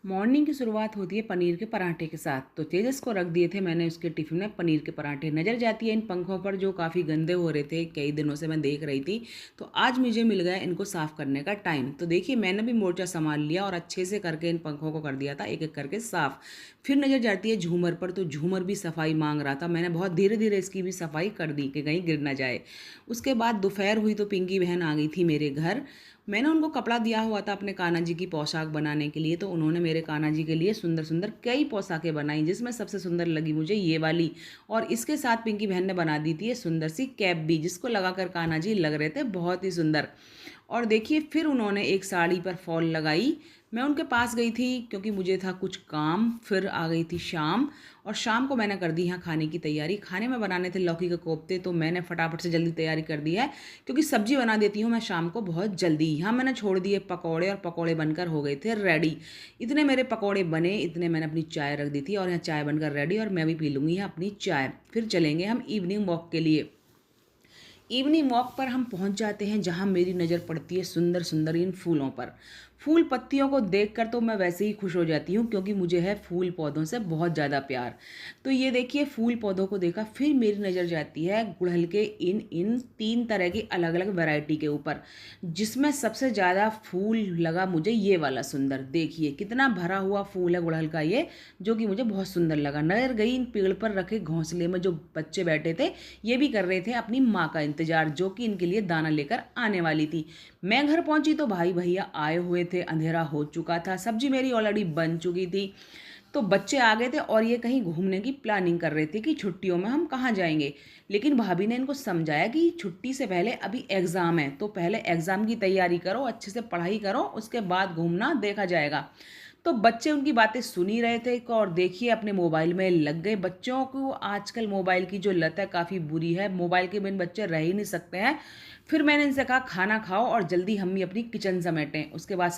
Morning की शुरुआत होती है पनीर के पराठे के साथ। तो तेजस को रख दिए थे मैंने उसके टिफ़िन में पनीर के पराठे। नज़र जाती है इन पंखों पर जो काफ़ी गंदे हो रहे थे, कई दिनों से मैं देख रही थी। तो आज मुझे मिल गया इनको साफ़ करने का टाइम। तो देखिए मैंने भी मोर्चा संभाल लिया और अच्छे से करके इन पंखों को कर दिया था एक एक करके साफ़। फिर नज़र जाती है झूमर पर, तो झूमर भी सफाई मांग रहा था। मैंने बहुत धीरे धीरे इसकी भी सफाई कर दी कि कहीं गिर ना जाए। उसके बाद दोपहर हुई तो पिंकी बहन आ गई थी मेरे घर। मैंने उनको कपड़ा दिया हुआ था अपने कान्हा जी की पोशाक बनाने के लिए। तो उन्होंने मेरे कान्हा जी के लिए सुंदर सुंदर कई पोशाकें बनाई, जिसमें सबसे सुंदर लगी मुझे ये वाली। और इसके साथ पिंकी बहन ने बना दी थी ये सुंदर सी कैप भी, जिसको लगाकर कान्हा जी लग रहे थे बहुत ही सुंदर। और देखिए फिर उन्होंने एक साड़ी पर फॉल लगाई। मैं उनके पास गई थी क्योंकि मुझे था कुछ काम। फिर आ गई थी शाम, और शाम को मैंने कर दी यहाँ खाने की तैयारी। खाने में बनाने थे लौकी के कोफ्ते, तो मैंने फटाफट से जल्दी तैयारी कर दी है क्योंकि सब्जी बना देती हूँ मैं शाम को बहुत जल्दी। यहाँ मैंने छोड़ दिए पकौड़े, और पकौड़े बनकर हो गए थे रेडी। इतने मेरे पकौड़े बने, इतने मैंने अपनी चाय रख दी थी, और यहाँ चाय बनकर रेडी, और मैं भी पी लूँगी यहाँ अपनी चाय। फिर चलेंगे हम इवनिंग वॉक के लिए। इवनिंग वॉक पर हम पहुंच जाते हैं जहां मेरी नज़र पड़ती है सुंदर सुंदर इन फूलों पर। फूल पत्तियों को देखकर तो मैं वैसे ही खुश हो जाती हूँ क्योंकि मुझे है फूल पौधों से बहुत ज़्यादा प्यार। तो ये देखिए फूल पौधों को देखा, फिर मेरी नज़र जाती है गुड़हल के इन इन तीन तरह की अलग अलग वैरायटी के ऊपर, जिसमें सबसे ज़्यादा फूल लगा मुझे ये वाला सुंदर। देखिए कितना भरा हुआ फूल है गुड़हल का ये, जो कि मुझे बहुत सुंदर लगा। नजर गई इन पेड़ पर रखे घोंसले में जो बच्चे बैठे थे, ये भी कर रहे थे अपनी माँ का इंतजार, जो कि इनके लिए दाना लेकर आने वाली थी। मैं घर पहुंची तो भाई भैया आए हुए थे, अंधेरा हो चुका था, सब्जी मेरी ऑलरेडी बन चुकी थी। तो बच्चे आ गए थे और ये कहीं घूमने की प्लानिंग कर रहे थे कि छुट्टियों में हम कहाँ जाएंगे। लेकिन भाभी ने इनको समझाया कि छुट्टी से पहले अभी एग्ज़ाम है, तो पहले एग्ज़ाम की तैयारी करो, अच्छे से पढ़ाई करो, उसके बाद घूमना देखा जाएगा। तो बच्चे उनकी बातें सुन ही रहे थे और देखिए अपने मोबाइल में लग गए। बच्चों को आजकल मोबाइल की जो लत है काफ़ी बुरी है, मोबाइल के बिन बच्चे रह ही नहीं सकते हैं। फिर मैंने इनसे कहा खाना खाओ और जल्दी हम भी अपनी किचन समेटें। उसके बाद